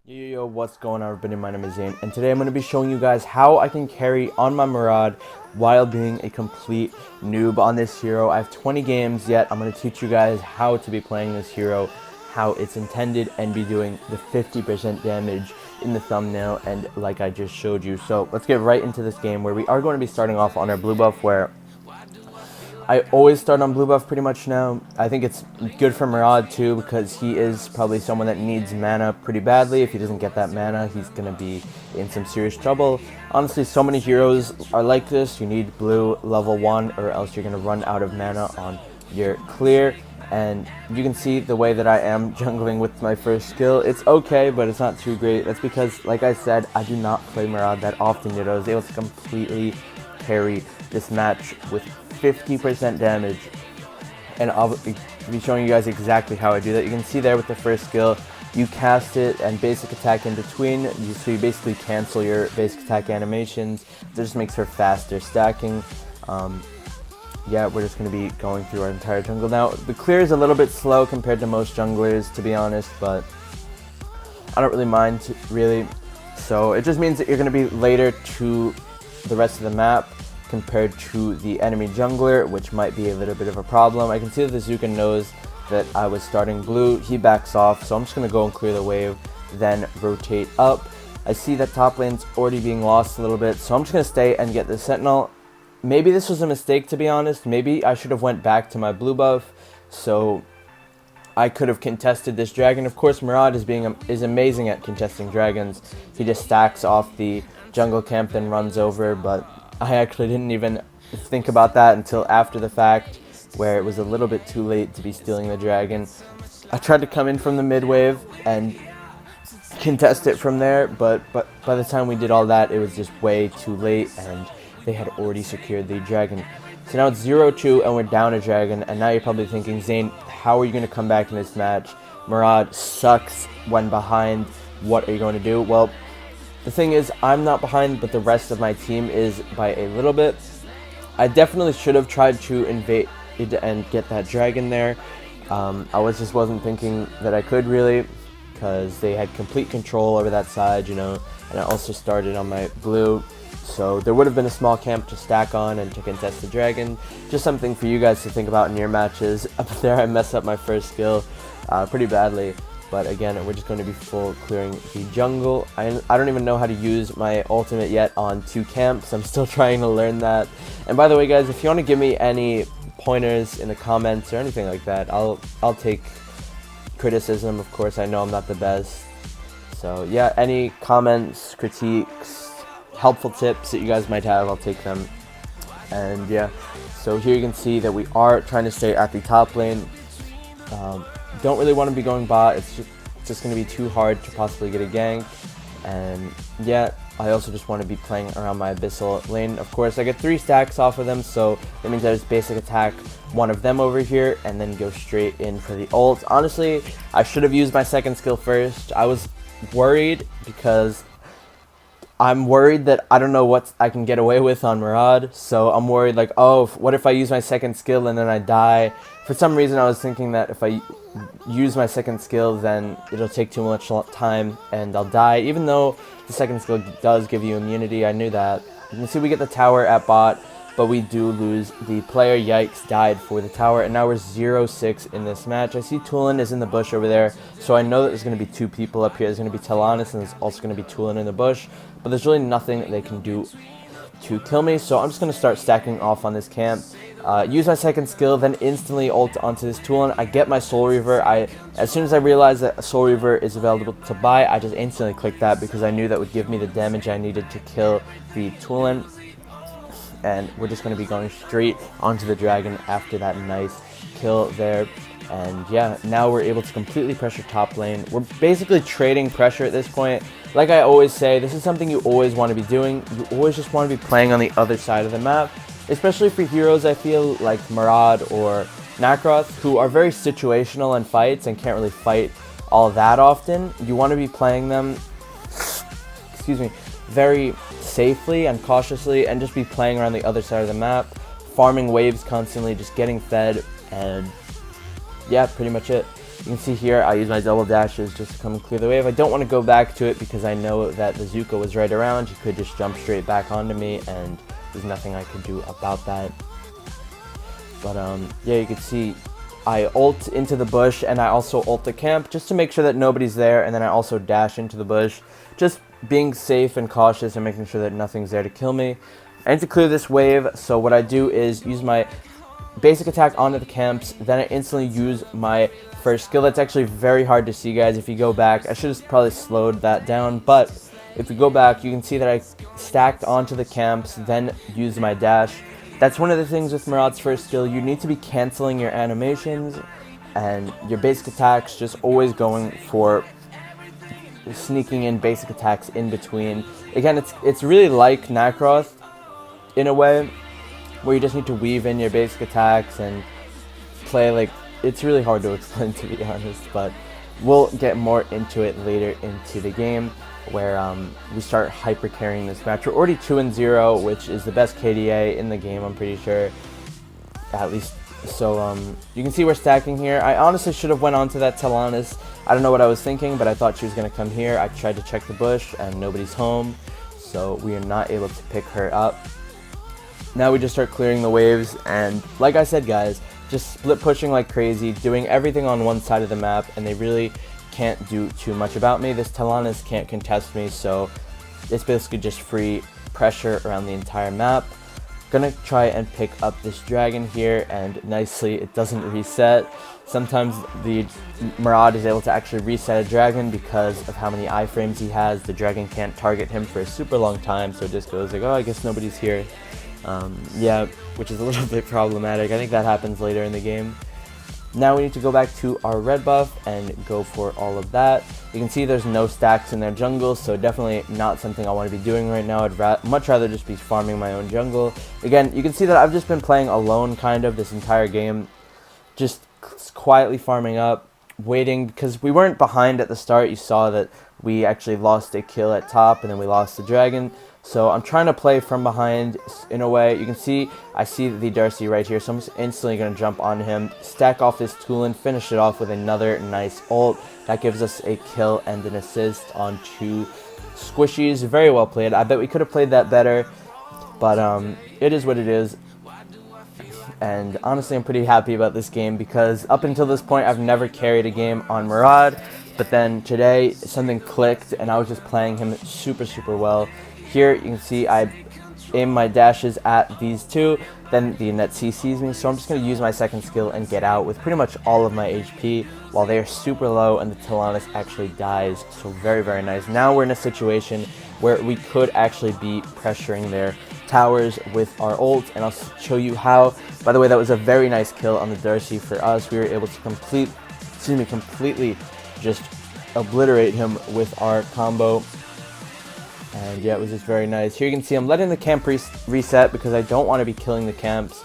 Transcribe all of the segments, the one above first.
Yo, what's going on everybody, my name is Zane, and today I'm going to be showing you guys how I can carry on my Murad while being a complete noob on this hero. I have 20 games yet. I'm going to teach you guys how to be playing this hero, how it's intended, and be doing the 50% damage in the thumbnail, and like I just showed you. So let's get right into this game where we are going to be starting off on our blue buff, where I always start on blue buff pretty much now. I think it's good for Murad too, because he is probably someone that needs mana pretty badly. If he doesn't get that mana, he's going to be in some serious trouble. Honestly, so many heroes are like this. You need blue level 1 or else you're going to run out of mana on your clear. And you can see the way that I am jungling with my first skill. It's okay, but it's not too great. That's because, like I said, I do not play Murad that often yet. I was able to completely carry this match with 50% damage, and I'll be showing you guys exactly how I do that. You can see there with the first skill, you cast it and basic attack in between, so you basically cancel your basic attack animations. That just makes for faster stacking. Yeah, we're just going to be going through our entire jungle now. The clear is a little bit slow compared to most junglers, to be honest, but I don't really mind, really. So it just means that you're going to be later to the rest of the map compared to the enemy jungler, which might be a little bit of a problem. I can see that the Zuka knows that I was starting blue. He backs off, so I'm just going to go and clear the wave, then rotate up. I see that top lane's already being lost a little bit, so I'm just going to stay and get the sentinel. Maybe this was a mistake, to be honest. Maybe I should have went back to my blue buff, so I could have contested this dragon. Of course, Murad is amazing at contesting dragons. He just stacks off the jungle camp, then runs over, but I actually didn't even think about that until after the fact, where it was a little bit too late to be stealing the dragon. I tried to come in from the mid wave and contest it from there, but by the time we did all that, it was just way too late, and they had already secured the dragon. So now it's 0-2, and we're down a dragon, and now you're probably thinking, Zane, how are you going to come back in this match? Murad sucks when behind. What are you going to do? Well, the thing is, I'm not behind, but the rest of my team is by a little bit. I definitely should have tried to invade and get that dragon there. I just wasn't thinking that I could, really, because they had complete control over that side, you know, and I also started on my blue. So there would have been a small camp to stack on and to contest the dragon. Just something for you guys to think about in your matches. Up there I messed up my first skill pretty badly. But again, we're just going to be full clearing the jungle. I don't even know how to use my ultimate yet on 2 camps. I'm still trying to learn that. And by the way, guys, if you want to give me any pointers in the comments or anything like that, I'll take criticism. Of course, I know I'm not the best. So yeah, any comments, critiques, helpful tips that you guys might have, I'll take them. And yeah, so here you can see that we are trying to stay at the top lane. Don't really want to be going bot. It's just going to be too hard to possibly get a gank. And yeah, I also just want to be playing around my abyssal lane. Of course, I get 3 stacks off of them, so that means I just basic attack one of them over here and then go straight in for the ult. Honestly, I should have used my second skill first. I was worried because I'm worried that I don't know what I can get away with on Murad, so I'm worried like, oh, what if I use my second skill and then I die? For some reason I was thinking that if I use my second skill, then it'll take too much time and I'll die, even though the second skill does give you immunity. I knew that. You can see we get the tower at bot, but we do lose the player. Yikes, died for the tower, and now we're 0-6 in this match. I see Tulin is in the bush over there, so I know that there's going to be 2 people up here. There's going to be Talanis, and there's also going to be Tulin in the bush, but there's really nothing they can do to kill me, so I'm just going to start stacking off on this camp. Use my second skill, then instantly ult onto this Tulin. I get my Soul Reaver. As soon as I realized that a Soul Reaver is available to buy, I just instantly clicked that because I knew that would give me the damage I needed to kill the Tulin. And we're just going to be going straight onto the dragon after that nice kill there. And yeah, now we're able to completely pressure top lane. We're basically trading pressure at this point. Like I always say, this is something you always want to be doing. You always just want to be playing on the other side of the map, especially for heroes, I feel, like Murad or Nakaroth, who are very situational in fights and can't really fight all that often. You want to be playing them, excuse me, very safely and cautiously, and just be playing around the other side of the map, farming waves constantly, just getting fed, and yeah, pretty much it. You can see here I use my double dashes just to come and clear the wave. I don't want to go back to it because I know that the Zuko was right around. He could just jump straight back onto me, and there's nothing I could do about that. But yeah, you can see I ult into the bush, and I also ult the camp just to make sure that nobody's there, and then I also dash into the bush, just being safe and cautious and making sure that nothing's there to kill me. I need to clear this wave, so what I do is use my basic attack onto the camps, then I instantly use my first skill. That's actually very hard to see, guys. If you go back, I should have probably slowed that down, but if you go back, you can see that I stacked onto the camps, then used my dash. That's one of the things with Murad's first skill. You need to be canceling your animations and your basic attacks, just always going for sneaking in basic attacks in between. Again, it's really like Nacroth in a way, where you just need to weave in your basic attacks and play like, it's really hard to explain, to be honest, but we'll get more into it later into the game, where we start hyper carrying this match. We're already 2-0, which is the best KDA in the game, I'm pretty sure, at least. So you can see we're stacking here. I honestly should have went on to that Talanis. I don't know what I was thinking, but I thought she was going to come here. I tried to check the bush and nobody's home, so we are not able to pick her up. Now we just start clearing the waves, and like I said, guys, just split pushing like crazy, doing everything on one side of the map, and they really can't do too much about me. This Talanis can't contest me, so it's basically just free pressure around the entire map. Gonna try and pick up this dragon here, and nicely it doesn't reset. Sometimes the Murad is able to actually reset a dragon because of how many iframes he has. The dragon can't target him for a super long time, so it just goes like, oh, I guess nobody's here. Yeah, which is a little bit problematic. I think that happens later in the game. Now we need to go back to our red buff and go for all of that. You can see there's no stacks in their jungle, so definitely not something I want to be doing right now. I'd much rather just be farming my own jungle. Again, you can see that I've just been playing alone kind of this entire game, just quietly farming up, waiting, because we weren't behind at the start. You saw that we actually lost a kill at top, and then we lost the dragon. So I'm trying to play from behind in a way. You can see, I see the Darcy right here, so I'm just instantly going to jump on him, stack off this Tulin, finish it off with another nice ult. That gives us a kill and an assist on 2 squishies. Very well played. I bet we could have played that better, but it is what it is. And honestly, I'm pretty happy about this game, because up until this point, I've never carried a game on Murad. But then today, something clicked, and I was just playing him super well. Here, you can see I aim my dashes at these two, then the net CCs me, so I'm just going to use my second skill and get out with pretty much all of my HP while they are super low and the Talanis actually dies. So very nice. Now we're in a situation where we could actually be pressuring their towers with our ult, and I'll show you how. By the way, that was a very nice kill on the Darcy for us. We were able to completely just obliterate him with our combo. And yeah, it was just very nice. Here you can see I'm letting the camp reset because I don't want to be killing the camps.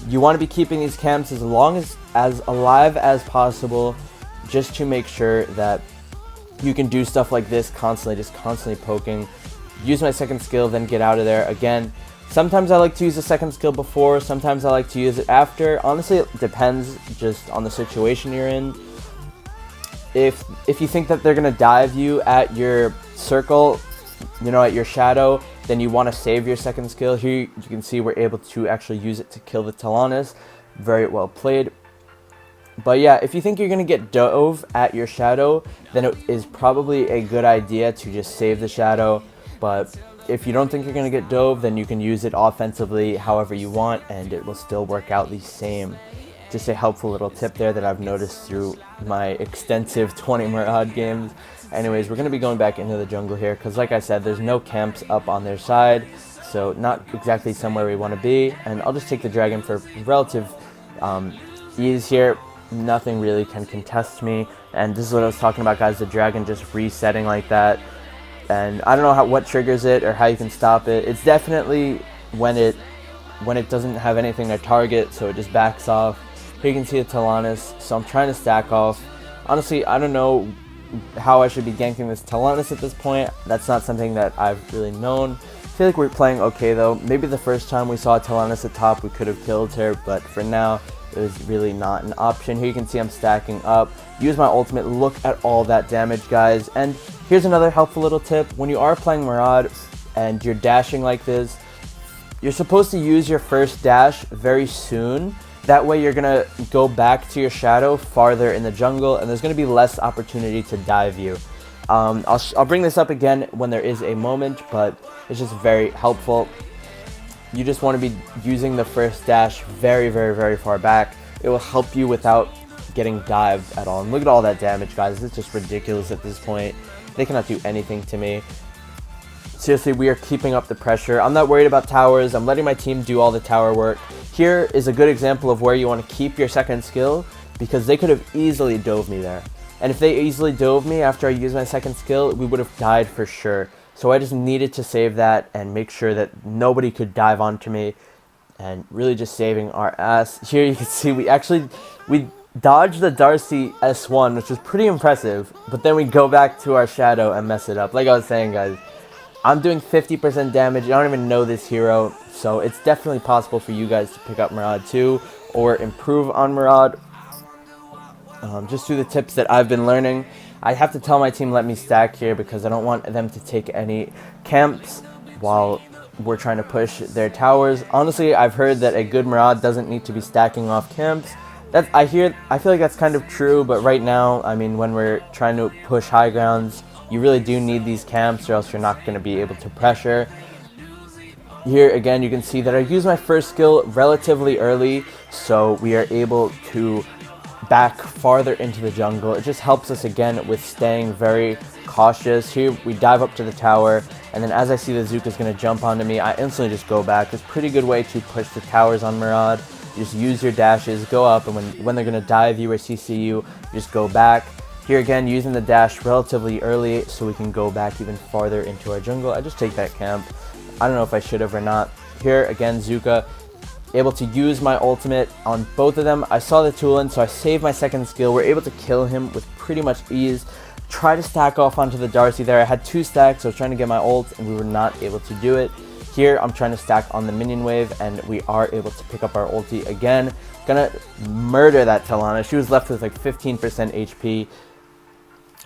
You want to be keeping these camps as long as alive as possible, just to make sure that you can do stuff like this constantly, just constantly poking. Use my second skill, then get out of there. Again, sometimes I like to use the second skill before, sometimes I like to use it after. Honestly, it depends just on the situation you're in. If you think that they're going to dive you at your circle, you know, at your shadow, then you want to save your second skill. Here you can see we're able to actually use it to kill the Talanis. Very well played. But yeah, if you think you're going to get dove at your shadow, then it is probably a good idea to just save the shadow. But if you don't think you're going to get dove, then you can use it offensively however you want, and it will still work out the same. Just a helpful little tip there that I've noticed through my extensive 20 Murad games. Anyways, we're going to be going back into the jungle here because, like I said, there's no camps up on their side, so not exactly somewhere we want to be. And I'll just take the dragon for relative ease here. Nothing really can contest me, and this is what I was talking about, guys, the dragon just resetting like that. And I don't know what triggers it or how you can stop it. It's definitely when it doesn't have anything to target, so it just backs off. Here you can see a Talanis, so I'm trying to stack off. Honestly, I don't know how I should be ganking this Talanis at this point. That's not something that I've really known. I feel like we're playing okay though. Maybe the first time we saw Talanis at top, we could have killed her, but for now, it was really not an option. Here you can see I'm stacking up. use my ultimate. Look at all that damage, guys. And here's another helpful little tip. When you are playing Murad and you're dashing like this, you're supposed to use your first dash very soon. That way you're gonna go back to your shadow farther in the jungle, and there's gonna be less opportunity to dive you. I'll bring this up again when there is a moment, but it's just very helpful. You just want to be using the first dash very, very, very far back. It will help you without getting dived at all. And look at all that damage, guys. It's just ridiculous at this point. They cannot do anything to me. Seriously, we are keeping up the pressure. I'm not worried about towers. I'm letting my team do all the tower work. Here is a good example of where you want to keep your second skill, because they could have easily dove me there. And if they easily dove me after I used my second skill, we would have died for sure. So I just needed to save that and make sure that nobody could dive onto me, and really just saving our ass. Here you can see we dodged the Darcy S1, which was pretty impressive, but then we go back to our shadow and mess it up. Like I was saying, guys, I'm doing 50% damage. I don't even know this hero, so it's definitely possible for you guys to pick up Murad too, or improve on Murad. Just through the tips that I've been learning. I have to tell my team let me stack here because I don't want them to take any camps while we're trying to push their towers. Honestly, I've heard that a good Murad doesn't need to be stacking off camps. I feel like that's kind of true, but right now, I mean, when we're trying to push high grounds, you really do need these camps, or else you're not going to be able to pressure. Here again, you can see that I use my first skill relatively early, so we are able to back farther into the jungle. It just helps us again with staying very cautious. Here we dive up to the tower, and then as I see the Zook is going to jump onto me, I instantly just go back. It's a pretty good way to push the towers on Murad. You just use your dashes, go up, and when they're going to dive you or CC you, just go back. Here again, using the dash relatively early so we can go back even farther into our jungle. I just take that camp. I don't know if I should have or not. Here again, Zuka, able to use my ultimate on both of them. I saw the Tulin, so I saved my second skill. We're able to kill him with pretty much ease. Try to stack off onto the Darcy there. I had 2 stacks, so I was trying to get my ult, and we were not able to do it. Here, I'm trying to stack on the minion wave, and we are able to pick up our ulti again. Gonna murder that Talana. She was left with like 15% HP.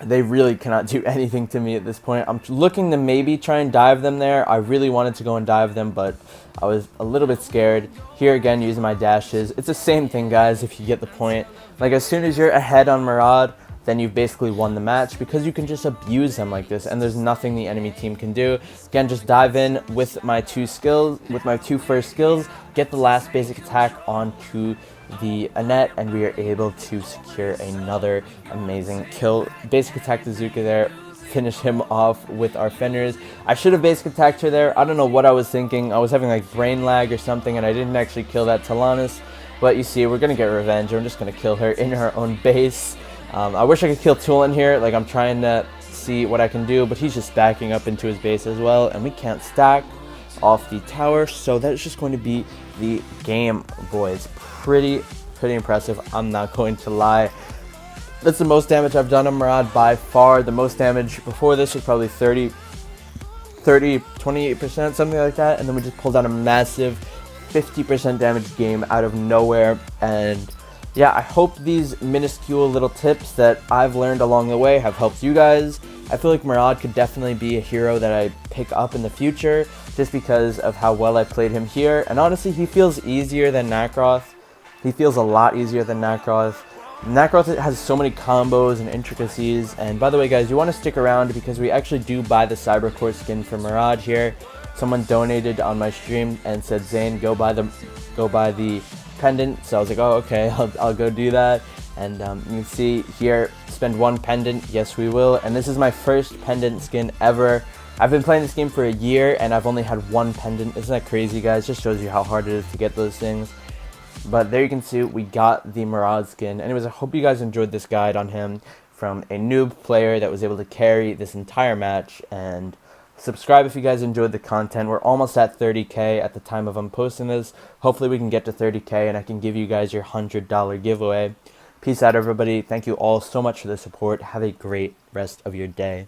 They really cannot do anything to me at this point. I'm looking to maybe try and dive them there. I really wanted to go and dive them, but I was a little bit scared. Here again, using my dashes. It's the same thing, guys, if you get the point. Like, as soon as you're ahead on Murad, then you've basically won the match, because you can just abuse them like this, and there's nothing the enemy team can do. Again, just dive in with my 2 skills, with my 2 first skills, get the last basic attack onto the Annette, and we are able to secure another amazing kill. Basic attack the Zuka there, finish him off with our Fenners. I should have basic attacked her there. I don't know what I was thinking. I was having like brain lag or something, and I didn't actually kill that Talanis. But you see, we're gonna get revenge. I'm just gonna kill her in her own base. I wish I could kill Tulin here. Like, I'm trying to see what I can do, but he's just backing up into his base as well, and we can't stack off the tower, so that is just going to be the game, boys. Pretty impressive, I'm not going to lie. That's the most damage I've done on Murad by far. The most damage before this was probably 28%, something like that, and then we just pulled out a massive 50% damage game out of nowhere. And yeah, I hope these minuscule little tips that I've learned along the way have helped you guys. I feel like Murad could definitely be a hero that I pick up in the future, just because of how well I played him here. And honestly, he feels easier than Nacroth. He feels a lot easier than Nacroth. Nacroth has so many combos and intricacies. And by the way, guys, you want to stick around because we actually do buy the Cybercore skin for Murad here. Someone donated on my stream and said, Zane, go buy the pendant. So I was like, oh, okay, I'll go do that. And you can see here, spend 1 pendant. Yes, we will. And this is my first pendant skin ever. I've been playing this game for a year, and I've only had 1 pendant. Isn't that crazy, guys? Just shows you how hard it is to get those things. But there you can see we got the Murad skin. Anyways, I hope you guys enjoyed this guide on him from a noob player that was able to carry this entire match. And subscribe if you guys enjoyed the content. We're almost at 30K at the time of I'm posting this. Hopefully we can get to 30K and I can give you guys your $100 giveaway. Peace out, everybody. Thank you all so much for the support. Have a great rest of your day.